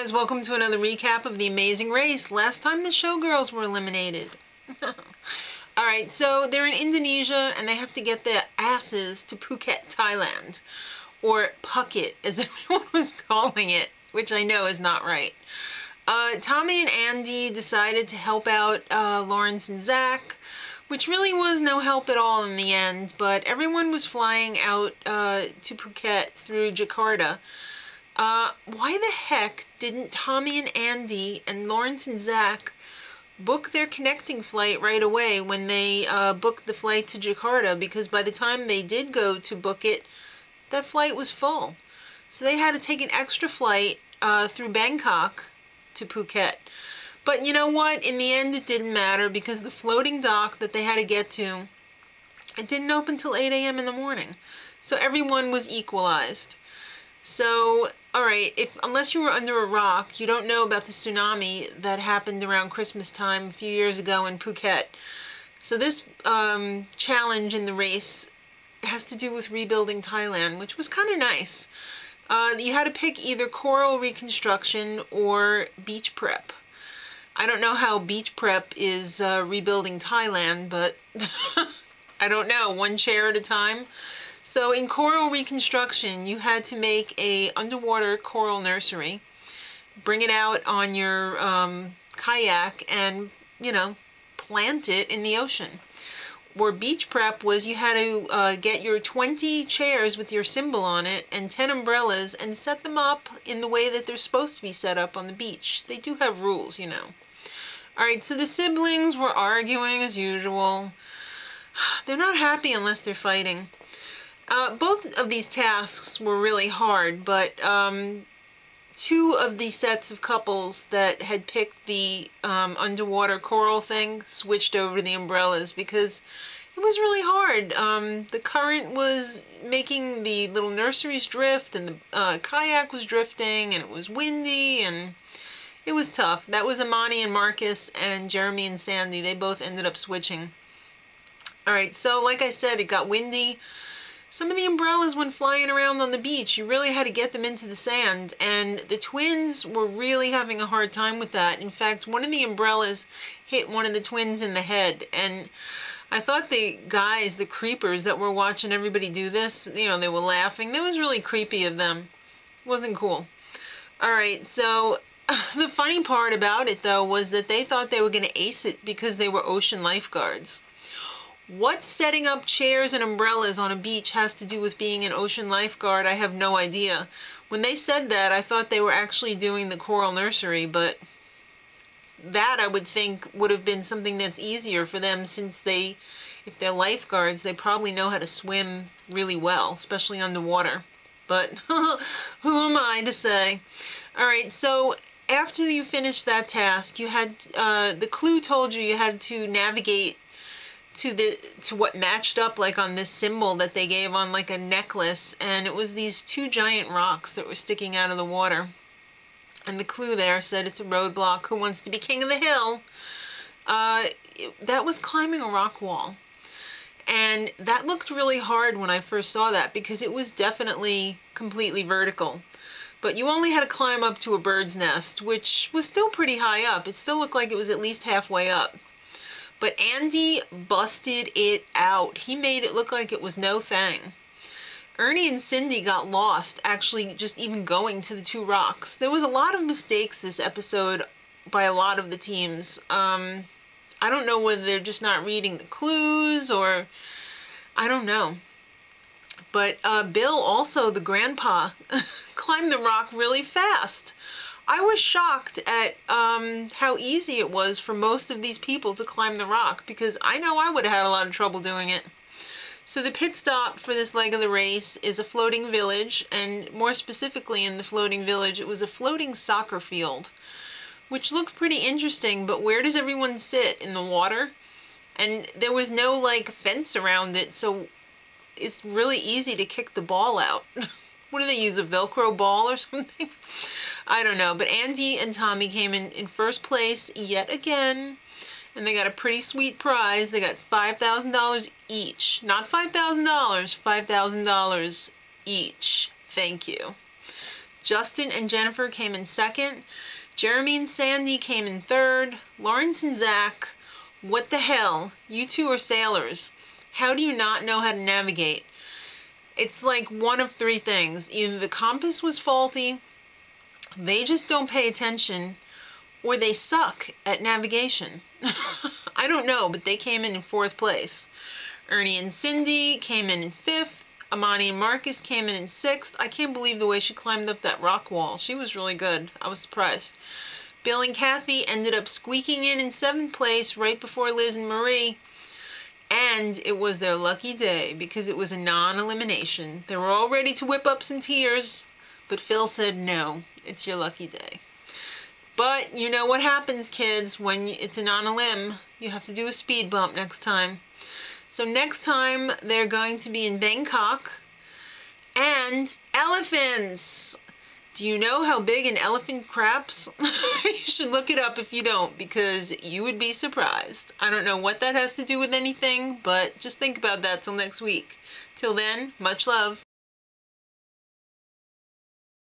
guys, welcome to another recap of The Amazing Race. Last time the showgirls were eliminated. Alright, so they're in Indonesia and they have to get their asses to Phuket, Thailand. Or Phuket, as everyone was calling it, which I know is not right. Tommy and Andy decided to help out Lawrence and Zach, which really was no help at all in the end, but everyone was flying out to Phuket through Jakarta. Why the heck didn't Tommy and Andy and Lawrence and Zach book their connecting flight right away when they booked the flight to Jakarta? Because by the time they did go to book it, that flight was full. So they had to take an extra flight through Bangkok to Phuket. But you know what? In the end, it didn't matter because the floating dock that they had to get to, it didn't open till 8 a.m. in the morning. So everyone was equalized. So, alright, unless you were under a rock, you don't know about the tsunami that happened around Christmas time a few years ago in Phuket. So this challenge in the race has to do with rebuilding Thailand, which was kind of nice. You had to pick either coral reconstruction or beach prep. I don't know how beach prep is rebuilding Thailand, but I don't know, one chair at a time. So in coral reconstruction, you had to make a underwater coral nursery, bring it out on your kayak and, you know, plant it in the ocean. Or beach prep was you had to get your 20 chairs with your symbol on it and 10 umbrellas and set them up in the way that they're supposed to be set up on the beach. They do have rules, you know. Alright, so the siblings were arguing as usual. They're not happy unless they're fighting. Both of these tasks were really hard, but two of the sets of couples that had picked the underwater coral thing switched over to the umbrellas because it was really hard. The current was making the little nurseries drift and the kayak was drifting and it was windy and it was tough. That was Amani and Marcus and Jeremy and Sandy. They both ended up switching. Alright, so like I said, it got windy. Some of the umbrellas went flying around on the beach. You really had to get them into the sand, and the twins were really having a hard time with that. In fact, one of the umbrellas hit one of the twins in the head, and I thought the guys, the creepers that were watching everybody do this, you know, they were laughing. That was really creepy of them. It wasn't cool. Alright, so the funny part about it, though, was that they thought they were going to ace it because they were ocean lifeguards. What setting up chairs and umbrellas on a beach has to do with being an ocean lifeguard, I have no idea. When they said that, I thought they were actually doing the coral nursery, but that I would think would have been something that's easier for them since if they're lifeguards, they probably know how to swim really well, especially underwater. But who am I to say? Alright, so after you finished that task, you had, the clue told you had to navigate to what matched up like on this symbol that they gave on like a necklace, and it was these two giant rocks that were sticking out of the water, and the clue there said it's a roadblock. Who wants to be king of the hill? That was climbing a rock wall, and that looked really hard when I first saw that because it was definitely completely vertical, but you only had to climb up to a bird's nest, which was still pretty high up. It still looked like it was at least halfway up. But Andy busted it out. He made it look like it was no thing. Ernie and Cindy got lost, actually just even going to the two rocks. There was a lot of mistakes this episode by a lot of the teams. I don't know whether they're just not reading the clues or I don't know. But Bill, also the grandpa, climbed the rock really fast. I was shocked at how easy it was for most of these people to climb the rock because I know I would have had a lot of trouble doing it. So the pit stop for this leg of the race is a floating village, and more specifically in the floating village, it was a floating soccer field, which looked pretty interesting, but where does everyone sit? In the water? And there was no like fence around it, so it's really easy to kick the ball out. What do they use, a Velcro ball or something? I don't know, but Andy and Tommy came in first place yet again, and they got a pretty sweet prize. They got $5,000 each. Not $5,000, $5,000 each. Thank you. Justin and Jennifer came in second. Jeremy and Sandy came in third. Lawrence and Zach, what the hell? You two are sailors. How do you not know how to navigate? It's like one of three things. Either the compass was faulty, they just don't pay attention, or they suck at navigation. I don't know, but they came in fourth place. Ernie and Cindy came in fifth. Amani and Marcus came in sixth. I can't believe the way she climbed up that rock wall. She was really good. I was surprised. Bill and Kathy ended up squeaking in seventh place right before Liz and Marie. And it was their lucky day because it was a non-elimination. They were all ready to whip up some tears, but Phil said, no, it's your lucky day. But you know what happens, kids, when it's a non-elim. You have to do a speed bump next time. So next time, they're going to be in Bangkok. And elephants! Do you know how big an elephant craps? You should look it up if you don't, because you would be surprised. I don't know what that has to do with anything, but just think about that till next week. Till then, much love.